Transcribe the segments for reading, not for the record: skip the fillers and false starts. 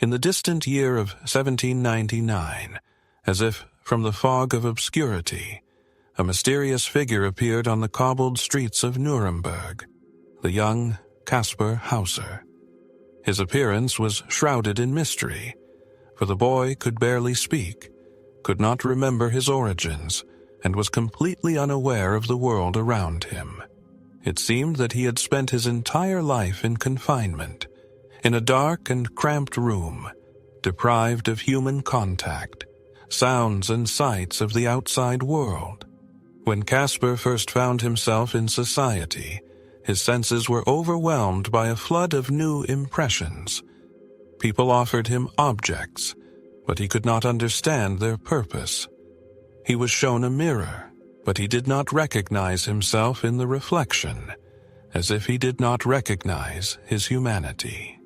In the distant year of 1799, as if from the fog of obscurity, a mysterious figure appeared on the cobbled streets of Nuremberg, the young Caspar Hauser. His appearance was shrouded in mystery, for the boy could barely speak, could not remember his origins, and was completely unaware of the world around him. It seemed that he had spent his entire life in confinement, in a dark and cramped room, deprived of human contact, sounds and sights of the outside world. When Caspar first found himself in society, his senses were overwhelmed by a flood of new impressions. People offered him objects, but he could not understand their purpose. He was shown a mirror, but he did not recognize himself in the reflection, as if he did not recognize his humanity.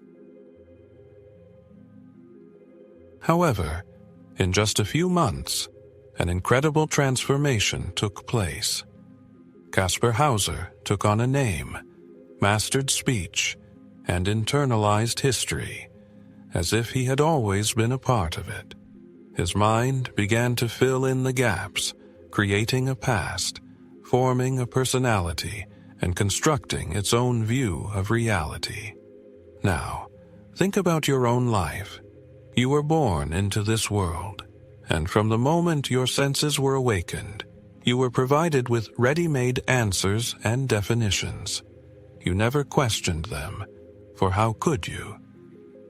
However, in just a few months, an incredible transformation took place. Caspar Hauser took on a name, mastered speech, and internalized history, as if he had always been a part of it. His mind began to fill in the gaps, creating a past, forming a personality, and constructing its own view of reality. Now, think about your own life. You were born into this world, and from the moment your senses were awakened, you were provided with ready-made answers and definitions. You never questioned them, for how could you?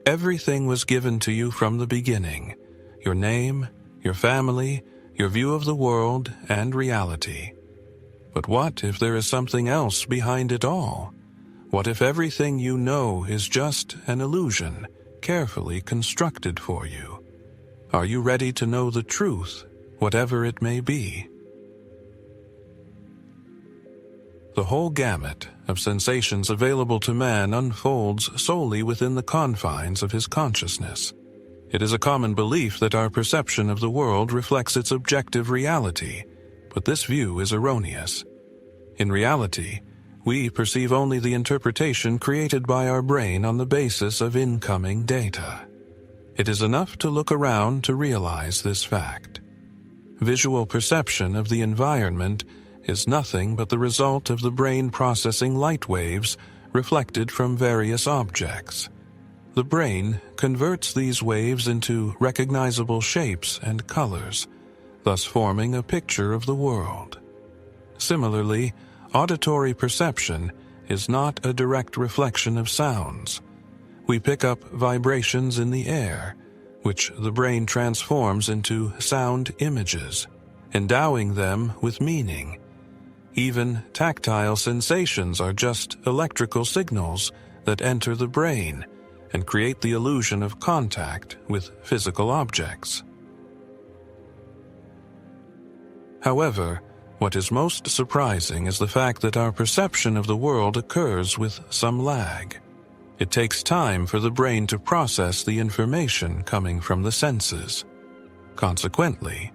Everything was given to you from the beginning: your name, your family, your view of the world, and reality. But what if there is something else behind it all? What if everything you know is just an illusion, carefully constructed for you? Are you ready to know the truth, whatever it may be? The whole gamut of sensations available to man unfolds solely within the confines of his consciousness. It is a common belief that our perception of the world reflects its objective reality, but this view is erroneous. In reality, we perceive only the interpretation created by our brain on the basis of incoming data. It is enough to look around to realize this fact. Visual perception of the environment is nothing but the result of the brain processing light waves reflected from various objects. The brain converts these waves into recognizable shapes and colors, thus forming a picture of the world. Similarly, auditory perception is not a direct reflection of sounds. We pick up vibrations in the air, which the brain transforms into sound images, endowing them with meaning. Even tactile sensations are just electrical signals that enter the brain and create the illusion of contact with physical objects. However, what is most surprising is the fact that our perception of the world occurs with some lag. It takes time for the brain to process the information coming from the senses. Consequently,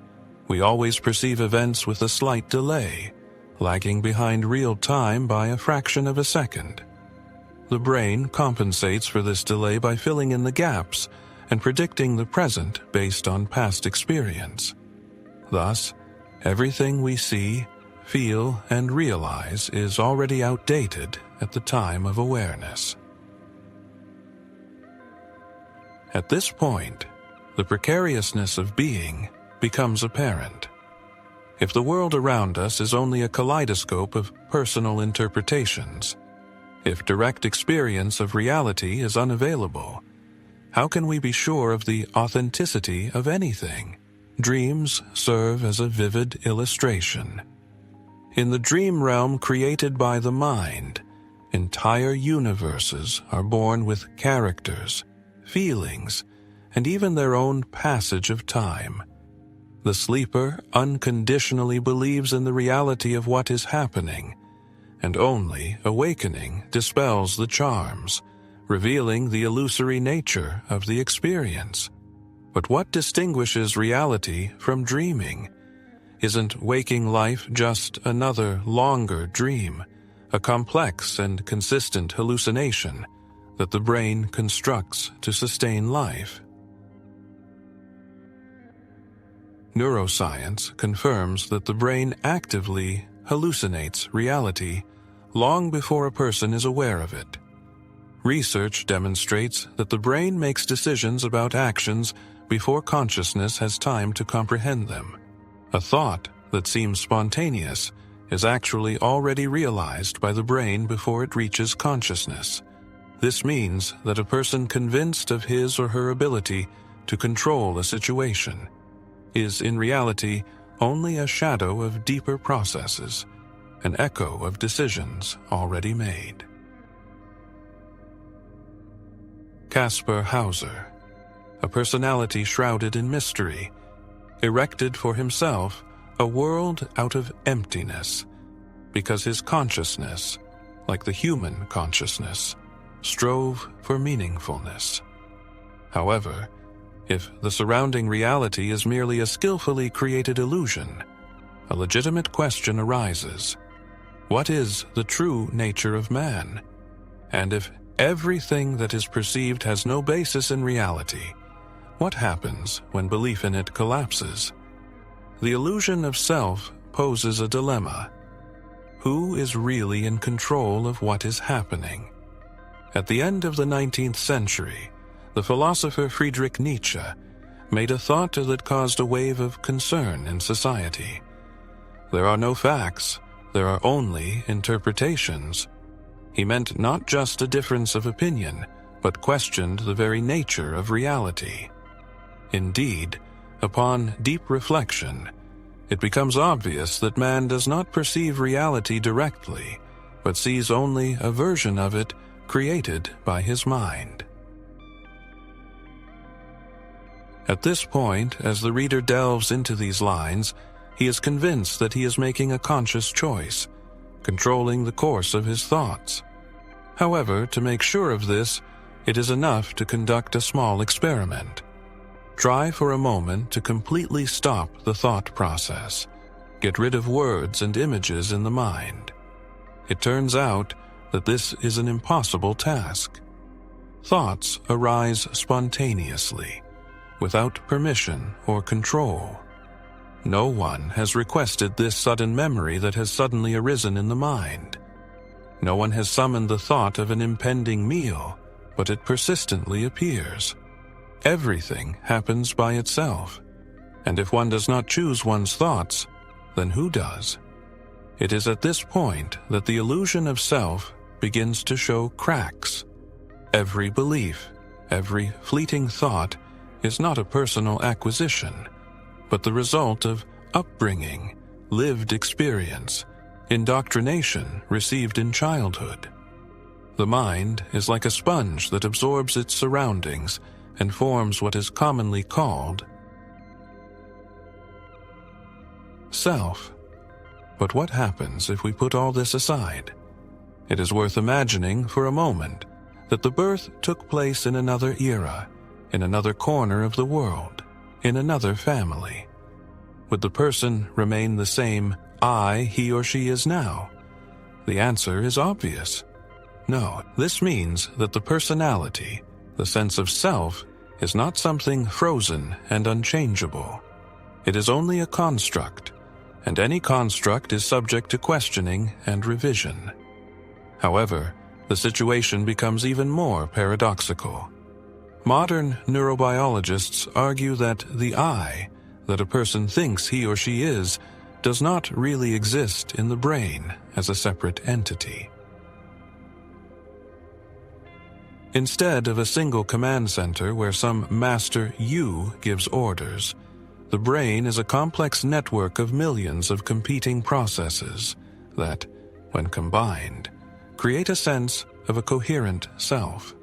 we always perceive events with a slight delay, lagging behind real time by a fraction of a second. The brain compensates for this delay by filling in the gaps and predicting the present based on past experience. Thus, everything we see, feel, and realize is already outdated at the time of awareness. At this point, the precariousness of being becomes apparent. If the world around us is only a kaleidoscope of personal interpretations, if direct experience of reality is unavailable, how can we be sure of the authenticity of anything? Dreams serve as a vivid illustration. In the dream realm created by the mind, entire universes are born with characters, feelings, and even their own passage of time. The sleeper unconditionally believes in the reality of what is happening, and only awakening dispels the charms, revealing the illusory nature of the experience. But what distinguishes reality from dreaming? Isn't waking life just another longer dream, a complex and consistent hallucination that the brain constructs to sustain life. Neuroscience confirms that the brain actively hallucinates reality long before a person is aware of it. Research demonstrates that the brain makes decisions about actions before consciousness has time to comprehend them. A thought that seems spontaneous is actually already realized by the brain before it reaches consciousness. This means that a person convinced of his or her ability to control a situation is in reality only a shadow of deeper processes, an echo of decisions already made. Caspar Hauser, a personality shrouded in mystery, erected for himself a world out of emptiness, because his consciousness, like the human consciousness, strove for meaningfulness. However, if the surrounding reality is merely a skillfully created illusion, a legitimate question arises. What is the true nature of man? And if everything that is perceived has no basis in reality, what happens when belief in it collapses? The illusion of self poses a dilemma. Who is really in control of what is happening? At the end of the 19th century, the philosopher Friedrich Nietzsche made a thought that caused a wave of concern in society. There are no facts, there are only interpretations. He meant not just a difference of opinion, but questioned the very nature of reality. Indeed, upon deep reflection, it becomes obvious that man does not perceive reality directly, but sees only a version of it created by his mind. At this point, as the reader delves into these lines, he is convinced that he is making a conscious choice, controlling the course of his thoughts. However, to make sure of this, it is enough to conduct a small experiment. Try for a moment to completely stop the thought process. Get rid of words and images in the mind. It turns out that this is an impossible task. Thoughts arise spontaneously, without permission or control. No one has requested this sudden memory that has suddenly arisen in the mind. No one has summoned the thought of an impending meal, but it persistently appears. Everything happens by itself, and if one does not choose one's thoughts, then who does? It is at this point that the illusion of self begins to show cracks. Every belief, every fleeting thought is not a personal acquisition, but the result of upbringing, lived experience, indoctrination received in childhood. The mind is like a sponge that absorbs its surroundings and forms what is commonly called self. But what happens if we put all this aside? It is worth imagining for a moment that the birth took place in another era, in another corner of the world, in another family. Would the person remain the same I he or she is now? The answer is obvious. No, this means that the personality, the sense of self, is not something frozen and unchangeable. It is only a construct, and any construct is subject to questioning and revision. However, the situation becomes even more paradoxical. Modern neurobiologists argue that the I, that a person thinks he or she is, does not really exist in the brain as a separate entity. Instead of a single command center where some master you gives orders, the brain is a complex network of millions of competing processes that, when combined, create a sense of a coherent self.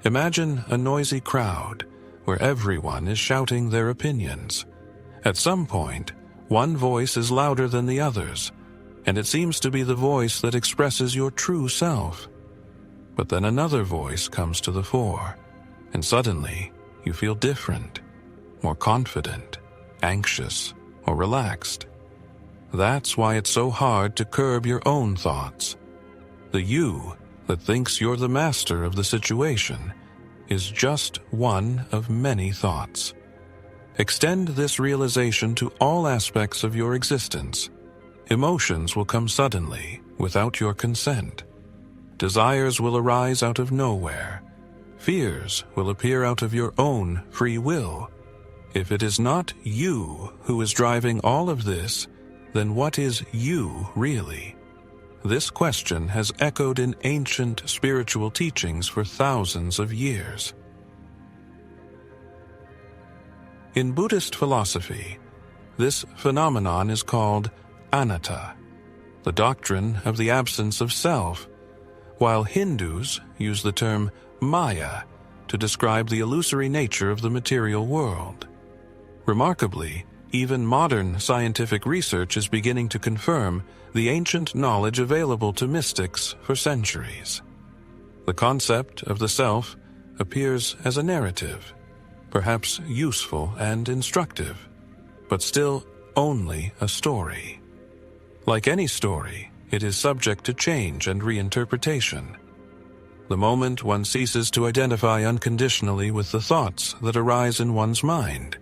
Imagine a noisy crowd where everyone is shouting their opinions. At some point, one voice is louder than the others, and it seems to be the voice that expresses your true self. But then another voice comes to the fore, and suddenly you feel different, more confident, anxious, or relaxed. That's why it's so hard to curb your own thoughts. The you, that thinks you're the master of the situation is just one of many thoughts. Extend this realization to all aspects of your existence. Emotions will come suddenly, without your consent. Desires will arise out of nowhere. Fears will appear out of your own free will. If it is not you who is driving all of this, then what is you really? This question has echoed in ancient spiritual teachings for thousands of years. In Buddhist philosophy, this phenomenon is called anatta, the doctrine of the absence of self, while Hindus use the term Maya to describe the illusory nature of the material world. Remarkably, even modern scientific research is beginning to confirm the ancient knowledge available to mystics for centuries. The concept of the self appears as a narrative, perhaps useful and instructive, but still only a story. Like any story, it is subject to change and reinterpretation. The moment one ceases to identify unconditionally with the thoughts that arise in one's mind,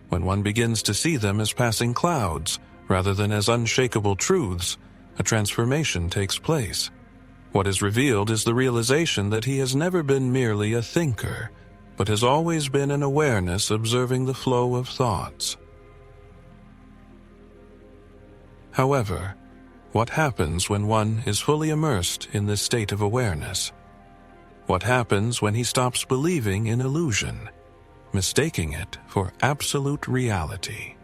when one begins to see them as passing clouds rather than as unshakable truths, a transformation takes place. What is revealed is the realization that he has never been merely a thinker, but has always been an awareness observing the flow of thoughts. However, what happens when one is fully immersed in this state of awareness? What happens when he stops believing in illusion, mistaking it for absolute reality?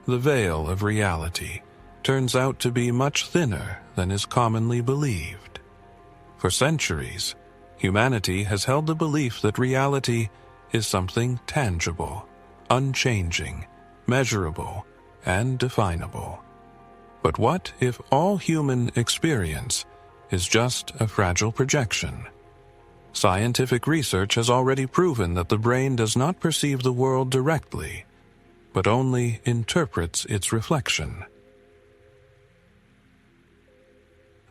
The veil of reality turns out to be much thinner than is commonly believed. For centuries, humanity has held the belief that reality is something tangible, unchanging, measurable, and definable. But what if all human experience is just a fragile projection? Scientific research has already proven that the brain does not perceive the world directly, but only interprets its reflection.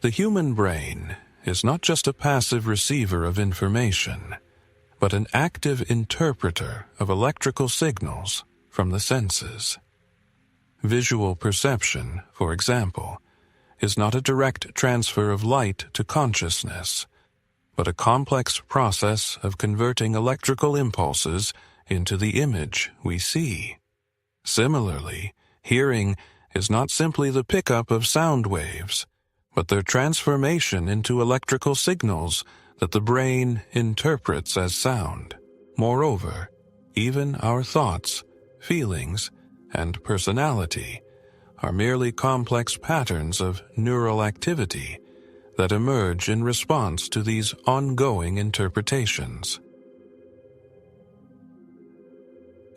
The human brain is not just a passive receiver of information, but an active interpreter of electrical signals from the senses. Visual perception, for example, is not a direct transfer of light to consciousness, but a complex process of converting electrical impulses into the image we see. Similarly, hearing is not simply the pickup of sound waves, but their transformation into electrical signals that the brain interprets as sound. Moreover, even our thoughts, feelings, and personality are merely complex patterns of neural activity that emerge in response to these ongoing interpretations.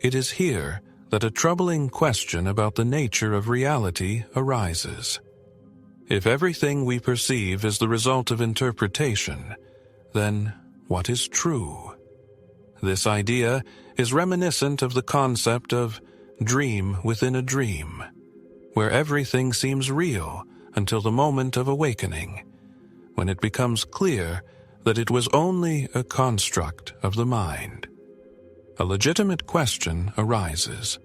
It is here that a troubling question about the nature of reality arises. If everything we perceive is the result of interpretation, then what is true? This idea is reminiscent of the concept of dream within a dream, where everything seems real until the moment of awakening, when it becomes clear that it was only a construct of the mind. A legitimate question arises.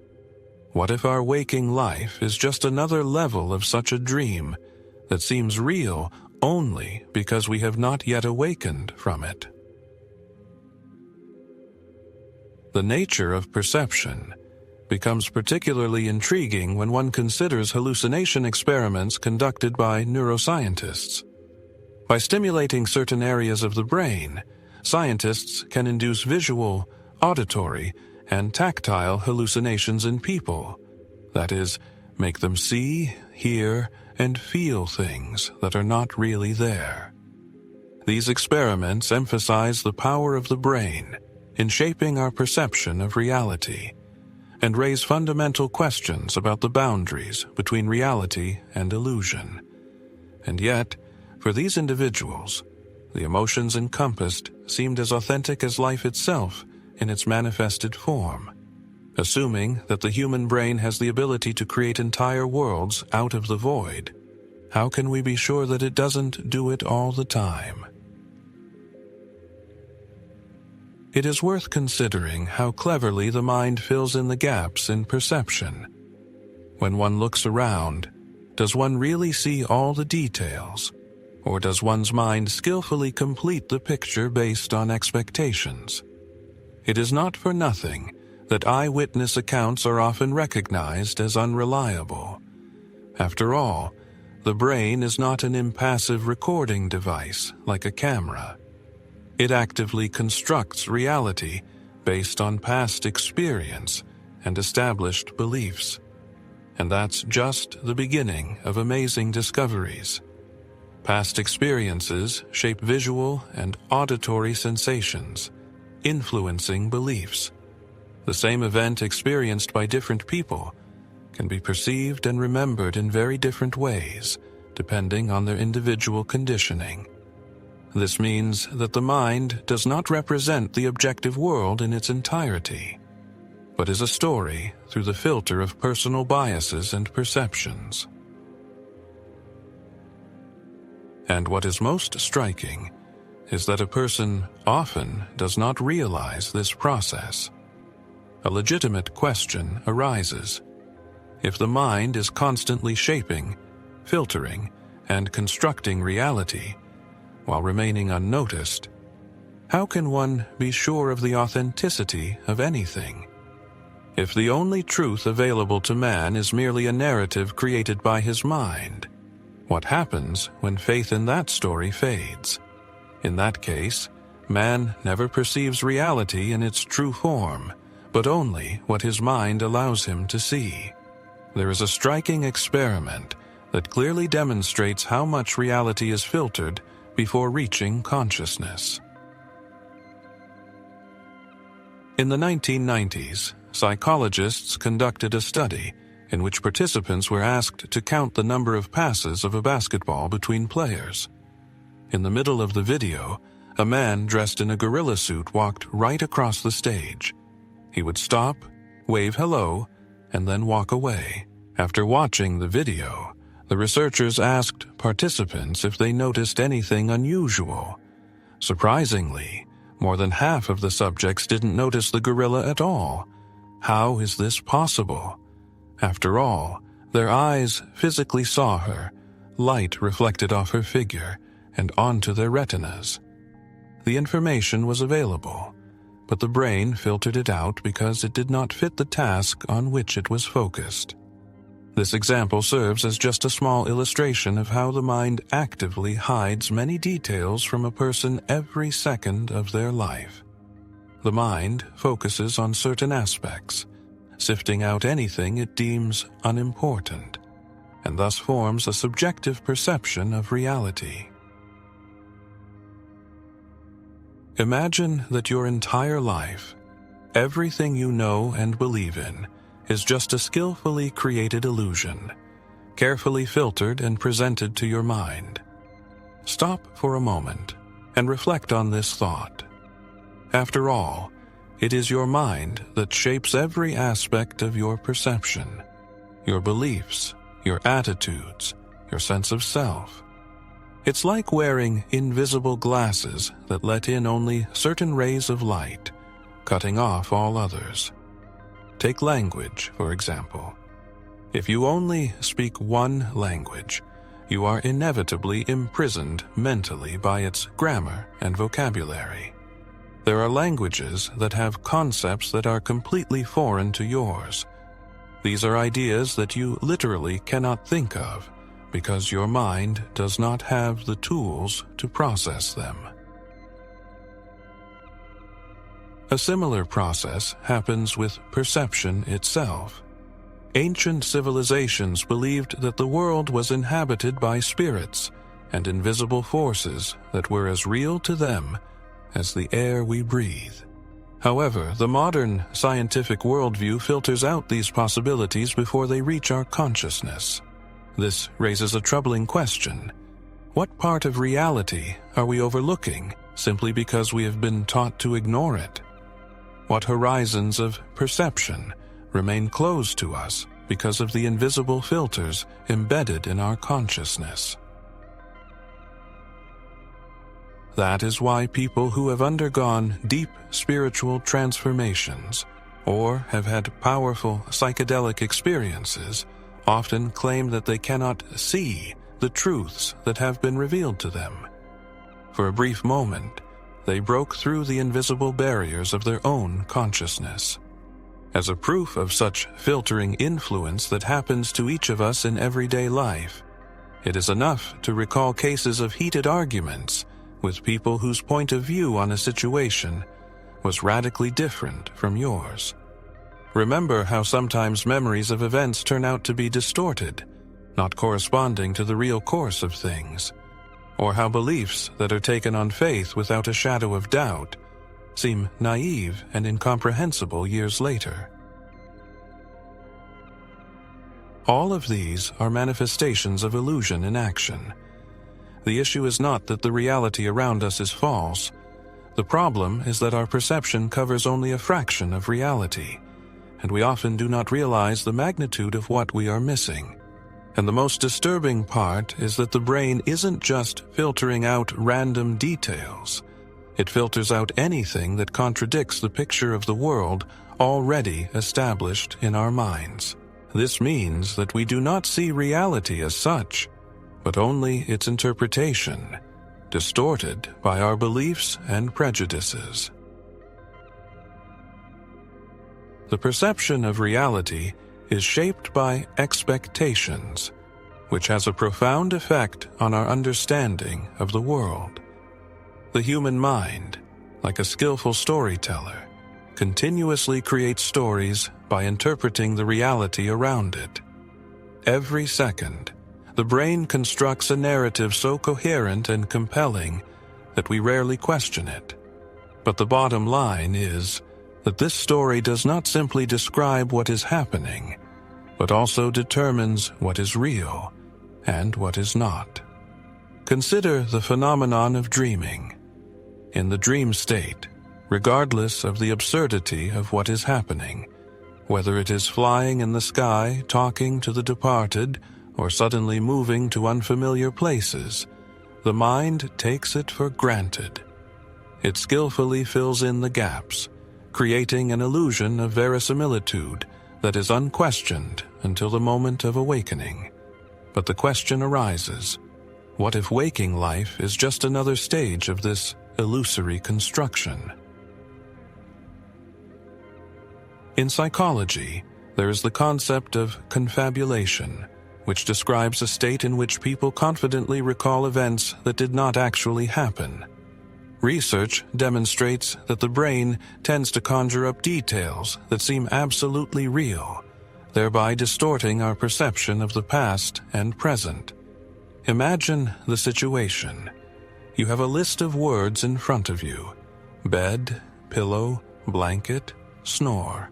What if our waking life is just another level of such a dream that seems real only because we have not yet awakened from it? The nature of perception becomes particularly intriguing when one considers hallucination experiments conducted by neuroscientists. By stimulating certain areas of the brain, scientists can induce visual, auditory, and tactile hallucinations in people, that is, make them see, hear, and feel things that are not really there. These experiments emphasize the power of the brain in shaping our perception of reality, and raise fundamental questions about the boundaries between reality and illusion. And yet, for these individuals, the emotions encompassed seemed as authentic as life itself in its manifested form. Assuming that the human brain has the ability to create entire worlds out of the void, how can we be sure that it doesn't do it all the time? It is worth considering how cleverly the mind fills in the gaps in perception. When one looks around, does one really see all the details, or does one's mind skillfully complete the picture based on expectations? It is not for nothing that eyewitness accounts are often recognized as unreliable. After all, the brain is not an impassive recording device like a camera. It actively constructs reality based on past experience and established beliefs. And that's just the beginning of amazing discoveries. Past experiences shape visual and auditory sensations, influencing beliefs. The same event experienced by different people can be perceived and remembered in very different ways, depending on their individual conditioning. This means that the mind does not represent the objective world in its entirety, but is a story through the filter of personal biases and perceptions. And what is most striking is that a person often does not realize this process. A legitimate question arises. If the mind is constantly shaping, filtering, and constructing reality while remaining unnoticed, how can one be sure of the authenticity of anything? If the only truth available to man is merely a narrative created by his mind, what happens when faith in that story fades? In that case, man never perceives reality in its true form, but only what his mind allows him to see. There is a striking experiment that clearly demonstrates how much reality is filtered before reaching consciousness. In the 1990s, psychologists conducted a study in which participants were asked to count the number of passes of a basketball between players. In the middle of the video, a man dressed in a gorilla suit walked right across the stage. He would stop, wave hello, and then walk away. After watching the video, the researchers asked participants if they noticed anything unusual. Surprisingly, more than half of the subjects didn't notice the gorilla at all. How is this possible? After all, their eyes physically saw her, light reflected off her figure and onto their retinas. The information was available, but the brain filtered it out because it did not fit the task on which it was focused. This example serves as just a small illustration of how the mind actively hides many details from a person every second of their life. The mind focuses on certain aspects, sifting out anything it deems unimportant, and thus forms a subjective perception of reality. Imagine that your entire life, everything you know and believe in, is just a skillfully created illusion, carefully filtered and presented to your mind. Stop for a moment and reflect on this thought. After all, it is your mind that shapes every aspect of your perception, your beliefs, your attitudes, your sense of self. It's like wearing invisible glasses that let in only certain rays of light, cutting off all others. Take language, for example. If you only speak one language, you are inevitably imprisoned mentally by its grammar and vocabulary. There are languages that have concepts that are completely foreign to yours. These are ideas that you literally cannot think of because your mind does not have the tools to process them. A similar process happens with perception itself. Ancient civilizations believed that the world was inhabited by spirits and invisible forces that were as real to them as the air we breathe. However, the modern scientific worldview filters out these possibilities before they reach our consciousness. This raises a troubling question. What part of reality are we overlooking simply because we have been taught to ignore it? What horizons of perception remain closed to us because of the invisible filters embedded in our consciousness? That is why people who have undergone deep spiritual transformations or have had powerful psychedelic experiences often claim that they cannot see the truths that have been revealed to them. For a brief moment, they broke through the invisible barriers of their own consciousness. As a proof of such filtering influence that happens to each of us in everyday life, it is enough to recall cases of heated arguments with people whose point of view on a situation was radically different from yours. Remember how sometimes memories of events turn out to be distorted, not corresponding to the real course of things, or how beliefs that are taken on faith without a shadow of doubt seem naive and incomprehensible years later. All of these are manifestations of illusion in action. The issue is not that the reality around us is false. The problem is that our perception covers only a fraction of reality, and we often do not realize the magnitude of what we are missing. And the most disturbing part is that the brain isn't just filtering out random details. It filters out anything that contradicts the picture of the world already established in our minds. This means that we do not see reality as such, but only its interpretation, distorted by our beliefs and prejudices. The perception of reality is shaped by expectations, which has a profound effect on our understanding of the world. The human mind, like a skillful storyteller, continuously creates stories by interpreting the reality around it. Every second, the brain constructs a narrative so coherent and compelling that we rarely question it. But the bottom line is that this story does not simply describe what is happening, but also determines what is real and what is not. Consider the phenomenon of dreaming. In the dream state, regardless of the absurdity of what is happening, whether it is flying in the sky, talking to the departed, or suddenly moving to unfamiliar places, the mind takes it for granted. It skillfully fills in the gaps, creating an illusion of verisimilitude that is unquestioned until the moment of awakening. But the question arises, what if waking life is just another stage of this illusory construction? In psychology, there is the concept of confabulation, which describes a state in which people confidently recall events that did not actually happen. Research demonstrates that the brain tends to conjure up details that seem absolutely real, thereby distorting our perception of the past and present. Imagine the situation. You have a list of words in front of you: bed, pillow, blanket, snore.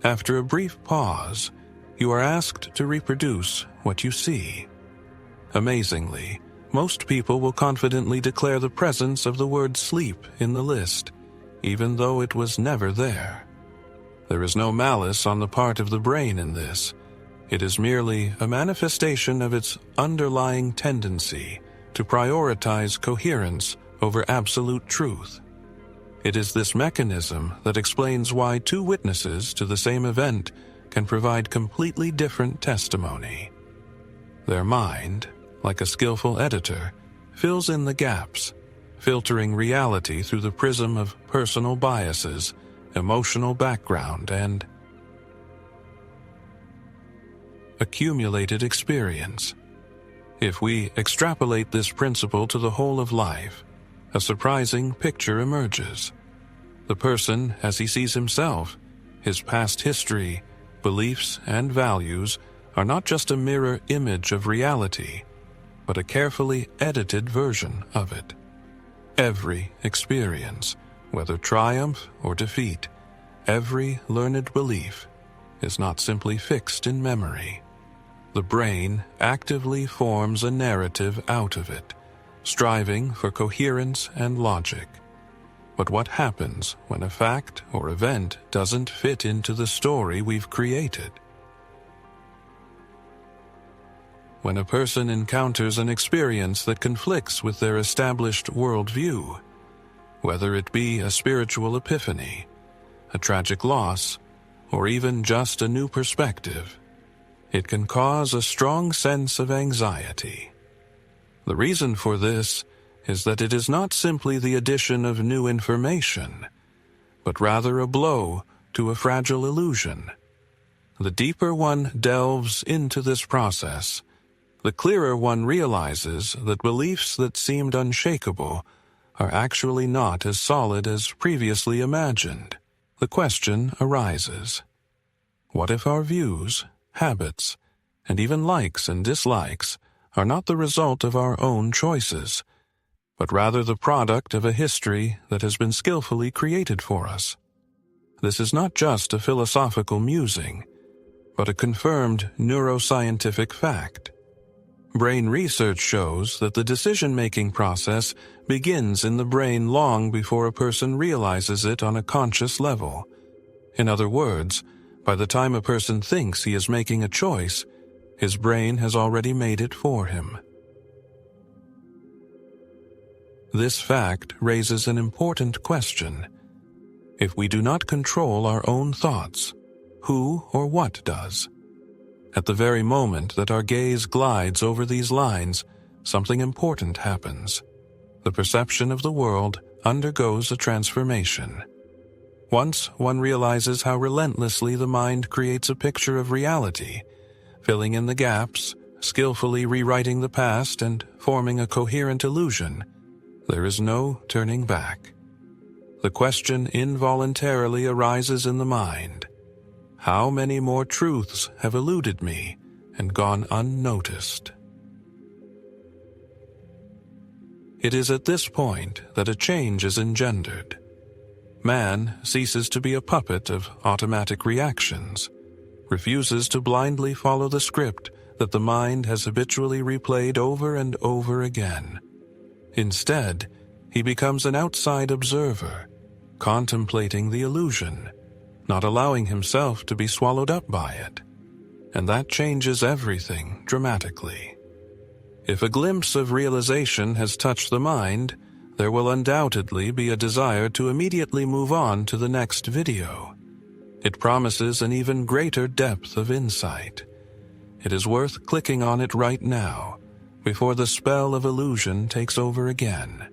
After a brief pause, you are asked to reproduce what you see. Amazingly, most people will confidently declare the presence of the word sleep in the list, even though it was never there. There is no malice on the part of the brain in this. It is merely a manifestation of its underlying tendency to prioritize coherence over absolute truth. It is this mechanism that explains why two witnesses to the same event can provide completely different testimony. Their mind, like a skillful editor, fills in the gaps, filtering reality through the prism of personal biases, emotional background, and accumulated experience. If we extrapolate this principle to the whole of life, a surprising picture emerges. The person, as he sees himself, his past history, beliefs, and values are not just a mirror image of reality, but a carefully edited version of it. Every experience, whether triumph or defeat, every learned belief, is not simply fixed in memory. The brain actively forms a narrative out of it, striving for coherence and logic. But what happens when a fact or event doesn't fit into the story we've created? when a person encounters an experience that conflicts with their established worldview, whether it be a spiritual epiphany, a tragic loss, or even just a new perspective, it can cause a strong sense of anxiety. The reason for this is that it is not simply the addition of new information, but rather a blow to a fragile illusion. The deeper one delves into this process, the clearer one realizes that beliefs that seemed unshakable are actually not as solid as previously imagined. The question arises: what if our views, habits, and even likes and dislikes are not the result of our own choices, but rather the product of a history that has been skillfully created for us? This is not just a philosophical musing, but a confirmed neuroscientific fact. Brain research shows that the decision-making process begins in the brain long before a person realizes it on a conscious level. In other words, by the time a person thinks he is making a choice, his brain has already made it for him. This fact raises an important question. If we do not control our own thoughts, who or what does? At the very moment that our gaze glides over these lines, something important happens. The perception of the world undergoes a transformation. Once one realizes how relentlessly the mind creates a picture of reality, filling in the gaps, skillfully rewriting the past, and forming a coherent illusion, there is no turning back. The question involuntarily arises in the mind: how many more truths have eluded me and gone unnoticed? It is at this point that a change is engendered. Man ceases to be a puppet of automatic reactions, refuses to blindly follow the script that the mind has habitually replayed over and over again. Instead, he becomes an outside observer, contemplating the illusion, not allowing himself to be swallowed up by it. And that changes everything dramatically. If a glimpse of realization has touched the mind, there will undoubtedly be a desire to immediately move on to the next video. It promises an even greater depth of insight. It is worth clicking on it right now, before the spell of illusion takes over again.